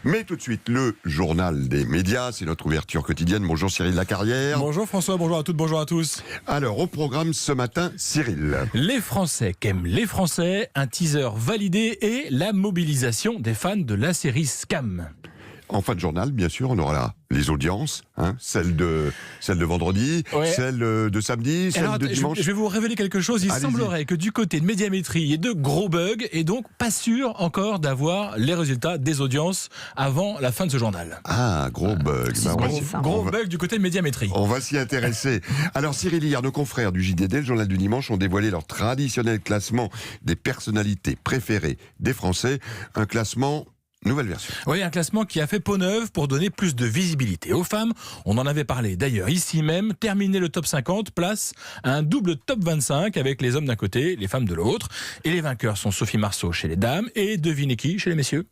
Mais tout de suite, le journal des médias, c'est notre ouverture quotidienne. Bonjour Cyril Lacarrière. Bonjour François, bonjour à toutes, bonjour à tous. Alors, au programme ce matin, Cyril. Les Français qu'aiment les Français, un teaser validé et la mobilisation des fans de la série Scam. En fin de journal, bien sûr, on aura là les audiences, celle de vendredi, celle de samedi, celle de dimanche. Je vais vous révéler quelque chose. Il semblerait que du côté de Médiamétrie, il y ait de gros bugs et donc pas sûr encore d'avoir les résultats des audiences avant la fin de ce journal. Ah, gros bug. Gros bug du côté de Médiamétrie. On va s'y intéresser. Alors Cyril, hier, nos confrères du JDD, le journal du dimanche, ont dévoilé leur traditionnel classement des personnalités préférées des Français. Un classement... Nouvelle version. Oui, un classement qui a fait peau neuve pour donner plus de visibilité aux femmes. On en avait parlé d'ailleurs ici même. Terminer le top 50 place à un double top 25 avec les hommes d'un côté, les femmes de l'autre. Et les vainqueurs sont Sophie Marceau chez les dames et devinez qui chez les messieurs.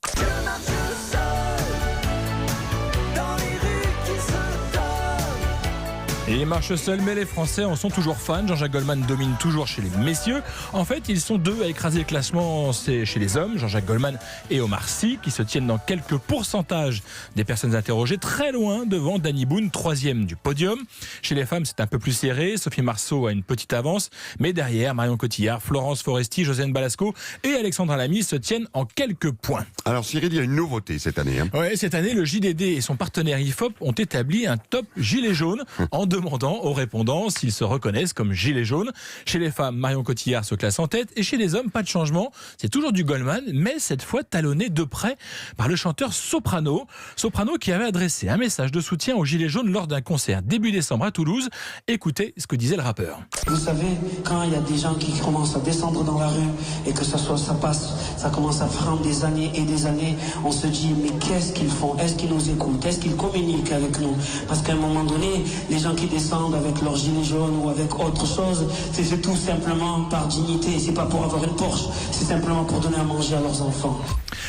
Il marche seul, mais les Français en sont toujours fans. Jean-Jacques Goldman domine toujours chez les messieurs. En fait, ils sont deux à écraser le classement, c'est chez les hommes, Jean-Jacques Goldman et Omar Sy, qui se tiennent dans quelques pourcentages des personnes interrogées, très loin devant Danny Boone, 3e du podium. Chez les femmes, c'est un peu plus serré. Sophie Marceau a une petite avance, mais derrière, Marion Cotillard, Florence Foresti, Josiane Balasco et Alexandra Lamy se tiennent en quelques points. Alors Cyril, il y a une nouveauté cette année. Oui, cette année, le JDD et son partenaire IFOP ont établi un top gilet jaune en demandant aux répondants s'ils se reconnaissent comme gilets jaunes. Chez les femmes, Marion Cotillard se classe en tête et chez les hommes, pas de changement. C'est toujours du Goldman, mais cette fois talonné de près par le chanteur Soprano. Soprano qui avait adressé un message de soutien aux gilets jaunes lors d'un concert début décembre à Toulouse. Écoutez ce que disait le rappeur. Vous savez, quand il y a des gens qui commencent à descendre dans la rue et que ça commence à prendre des années et des années, on se dit mais qu'est-ce qu'ils font? Est-ce qu'ils nous écoutent? Est-ce qu'ils communiquent avec nous? Parce qu'à un moment donné, les gens qui descendent avec leur gilet jaune ou avec autre chose, c'est tout simplement par dignité. C'est pas pour avoir une Porsche, c'est simplement pour donner à manger à leurs enfants.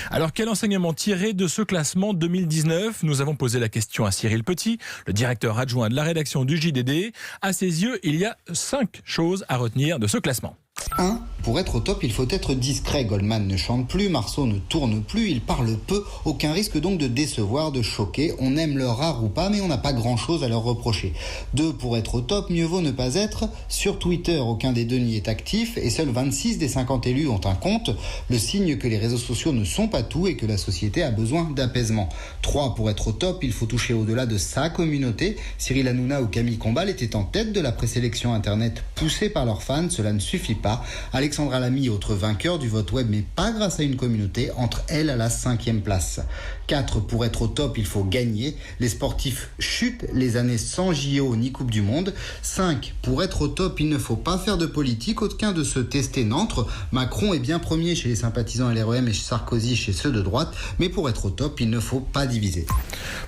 Alors quel enseignement tirer de ce classement 2019? Nous avons posé la question à Cyril Petit, le directeur adjoint de la rédaction du JDD. À ses yeux, il y a 5 choses à retenir de ce classement. 1. Pour être au top, il faut être discret. Goldman ne chante plus, Marceau ne tourne plus, il parle peu. Aucun risque donc de décevoir, de choquer. On aime leur art ou pas, mais on n'a pas grand-chose à leur reprocher. 2. Pour être au top, mieux vaut ne pas être sur Twitter. Aucun des deux n'y est actif et seuls 26 des 50 élus ont un compte. Le signe que les réseaux sociaux ne sont pas tout et que la société a besoin d'apaisement. 3. Pour être au top, il faut toucher au-delà de sa communauté. Cyril Hanouna ou Camille Combal étaient en tête de la présélection internet poussée par leurs fans. Cela ne suffit pas. Alexandra Lamy, autre vainqueur du vote web, mais pas grâce à une communauté, entre elle à la 5e place. 4. Pour être au top, il faut gagner. Les sportifs chutent les années sans JO ni Coupe du Monde. 5. Pour être au top, il ne faut pas faire de politique. Aucun de se tester n'entre. Macron est bien premier chez les sympathisants LREM et Sarkozy chez ceux de droite. Mais pour être au top, il ne faut pas diviser.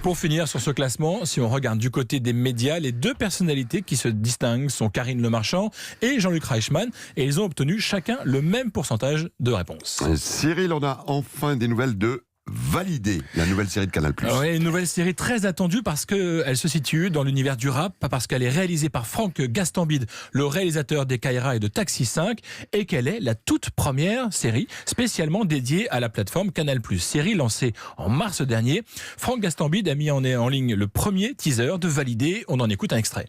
Pour finir sur ce classement, si on regarde du côté des médias, les deux personnalités qui se distinguent sont Karine Le Marchand et Jean-Luc Reichmann. Et ils ont obtenu chacun le même pourcentage de réponses. Cyril, on a enfin des nouvelles de Validé, la nouvelle série de Canal+. Oui, une nouvelle série très attendue parce qu'elle se situe dans l'univers du rap, pas parce qu'elle est réalisée par Franck Gastambide, le réalisateur des Kaira et de Taxi 5, et qu'elle est la toute première série spécialement dédiée à la plateforme Canal+. Série lancée en mars dernier. Franck Gastambide a mis en ligne le premier teaser de Validé. On en écoute un extrait.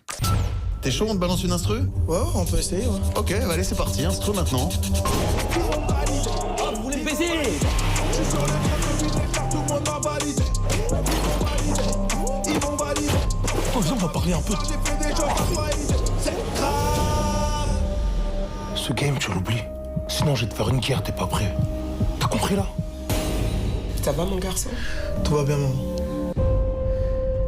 T'es chaud, on te balance une instru? Ouais, on peut essayer, ouais. Ok, allez, c'est parti, instru maintenant. Oh, vous voulez baiser? Oh, viens, on va parler un peu. Ce game, tu l'oublies. Sinon, je vais te faire une guerre, t'es pas prêt. T'as compris, là? Ça va, mon garçon? Tout va bien, maman.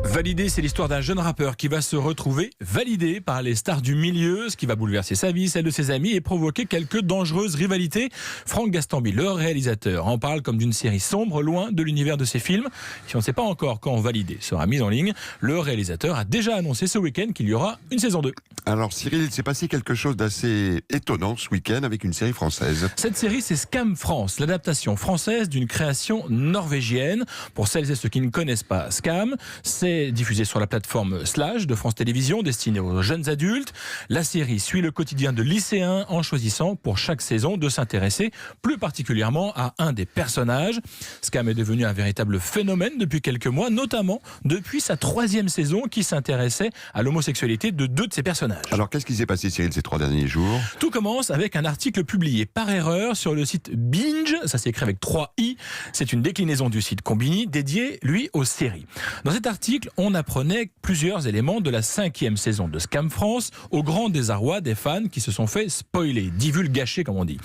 Validé, c'est l'histoire d'un jeune rappeur qui va se retrouver validé par les stars du milieu, ce qui va bouleverser sa vie, celle de ses amis et provoquer quelques dangereuses rivalités. Franck Gastambide, le réalisateur, en parle comme d'une série sombre, loin de l'univers de ses films. Si on ne sait pas encore quand Validé sera mis en ligne, le réalisateur a déjà annoncé ce week-end qu'il y aura une saison 2. Alors Cyril, il s'est passé quelque chose d'assez étonnant ce week-end avec une série française. Cette série, c'est Scam France, l'adaptation française d'une création norvégienne. Pour celles et ceux qui ne connaissent pas Scam, c'est C'est diffusé sur la plateforme Slash de France Télévisions, destinée aux jeunes adultes. La série suit le quotidien de lycéens en choisissant pour chaque saison de s'intéresser plus particulièrement à un des personnages. Scam est devenu un véritable phénomène depuis quelques mois, notamment depuis sa 3e saison qui s'intéressait à l'homosexualité de 2 de ses personnages. Alors, qu'est-ce qui s'est passé, Cyril, ces 3 derniers jours? Tout commence avec un article publié par erreur sur le site Binge, ça s'écrit avec 3 i. C'est une déclinaison du site Combini, dédié, lui, aux séries. Dans cet article, on apprenait plusieurs éléments de la 5e saison de Scam France, au grand désarroi des fans qui se sont fait spoiler, divulgacher comme on dit.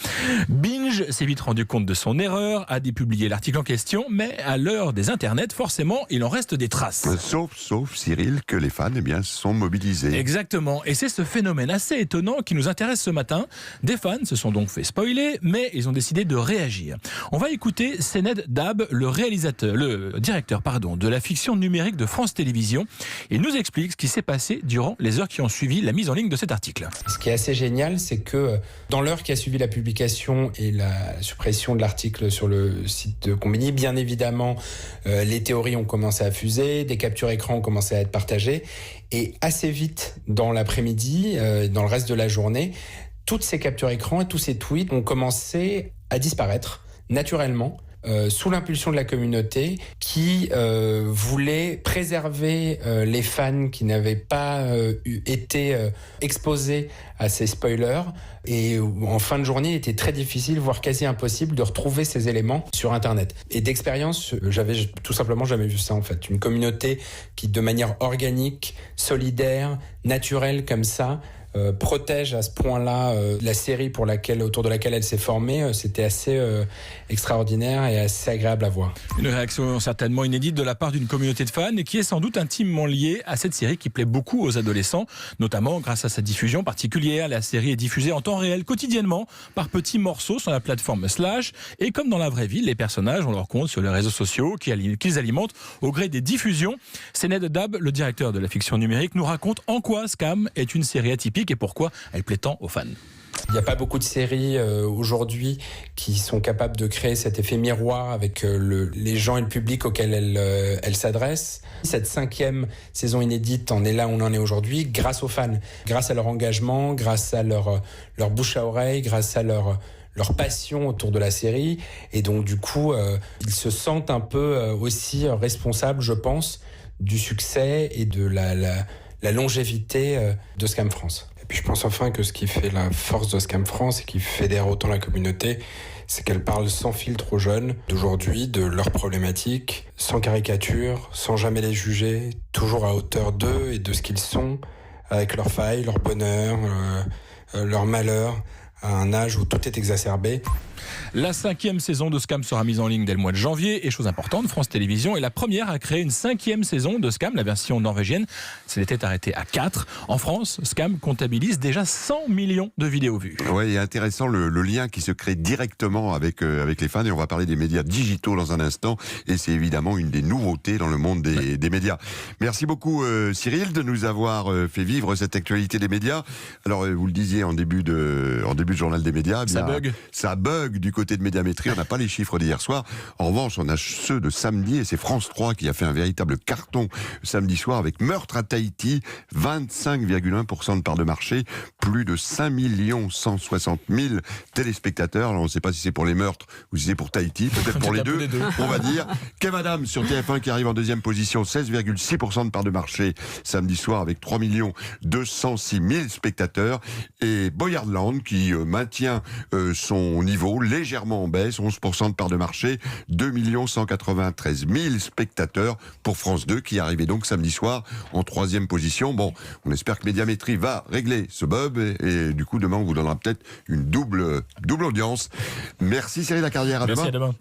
Binge s'est vite rendu compte de son erreur, a dépublié l'article en question, mais à l'heure des internets, forcément, il en reste des traces. Sauf, Cyril, que les fans sont mobilisés. Exactement, et c'est ce phénomène assez étonnant qui nous intéresse ce matin. Des fans se sont donc fait spoiler, mais ils ont décidé de réagir. On va écouter Sened Dab, le directeur de la fiction numérique de France Télévisions. Il nous explique ce qui s'est passé durant les heures qui ont suivi la mise en ligne de cet article. Ce qui est assez génial, c'est que dans l'heure qui a suivi la publication et la suppression de l'article sur le site de Combini, bien évidemment, les théories ont commencé à fuser, des captures écran ont commencé à être partagées, et assez vite, dans l'après-midi, dans le reste de la journée, toutes ces captures écran et tous ces tweets ont commencé à disparaître naturellement, sous l'impulsion de la communauté qui voulait préserver les fans qui n'avaient pas été exposés à ces spoilers. Et en fin de journée, il était très difficile, voire quasi impossible, de retrouver ces éléments sur Internet. Et d'expérience, j'avais tout simplement jamais vu ça en fait. Une communauté qui, de manière organique, solidaire, naturelle comme ça, protège à ce point-là la série autour de laquelle elle s'est formée, c'était assez extraordinaire et assez agréable à voir. Une réaction certainement inédite de la part d'une communauté de fans et qui est sans doute intimement liée à cette série qui plaît beaucoup aux adolescents, notamment grâce à sa diffusion particulière. La série est diffusée en temps réel quotidiennement par petits morceaux sur la plateforme Slash, et comme dans la vraie vie, les personnages ont leur compte sur les réseaux sociaux qu'ils alimentent au gré des diffusions. Sened Dab, le directeur de la fiction numérique, nous raconte en quoi Scam est une série atypique et pourquoi elle plaît tant aux fans. Il n'y a pas beaucoup de séries aujourd'hui qui sont capables de créer cet effet miroir avec les gens et le public auxquels elles s'adressent. Cette 5e saison inédite en est là où on en est aujourd'hui grâce aux fans, grâce à leur engagement, grâce à leur bouche à oreille, grâce à leur passion autour de la série. Et donc du coup, ils se sentent un peu aussi responsables, je pense, du succès et de la longévité de Scam France. Et puis je pense enfin que ce qui fait la force de Scam France et qui fédère autant la communauté, c'est qu'elle parle sans filtre aux jeunes d'aujourd'hui, de leurs problématiques, sans caricature, sans jamais les juger, toujours à hauteur d'eux et de ce qu'ils sont, avec leurs failles, leur bonheur, leur malheur, à un âge où tout est exacerbé. La 5e saison de Scam sera mise en ligne dès le mois de janvier. Et chose importante, France Télévisions est la première à créer une 5e saison de Scam, la version norvégienne. C'était arrêté à 4. En France, Scam comptabilise déjà 100 millions de vidéos vues. Oui, et intéressant le lien qui se crée directement avec les fans. Et on va parler des médias digitaux dans un instant. Et c'est évidemment une des nouveautés dans le monde des médias. Merci beaucoup Cyril de nous avoir fait vivre cette actualité des médias. Alors vous le disiez en début de journal des médias, ça bug du côté de Médiamétrie. On n'a pas les chiffres d'hier soir. En revanche, on a ceux de samedi, et c'est France 3 qui a fait un véritable carton samedi soir avec Meurtre à Tahiti, 25,1% de part de marché, plus de 5 160 000 téléspectateurs. Alors on ne sait pas si c'est pour les meurtres ou si c'est pour Tahiti, peut-être pour les deux, on va dire. Kev Adams sur TF1 qui arrive en 2e position, 16,6% de part de marché samedi soir avec 3 206 000 spectateurs. Et Boyardland qui maintient son niveau légèrement en baisse, 11% de part de marché, 2 193 000 spectateurs pour France 2 qui arrivait donc samedi soir en 3e position. Bon, on espère que Médiamétrie va régler ce bug et du coup demain on vous donnera peut-être une double audience. Merci Cyril Lacarrière, à Merci, demain. à demain.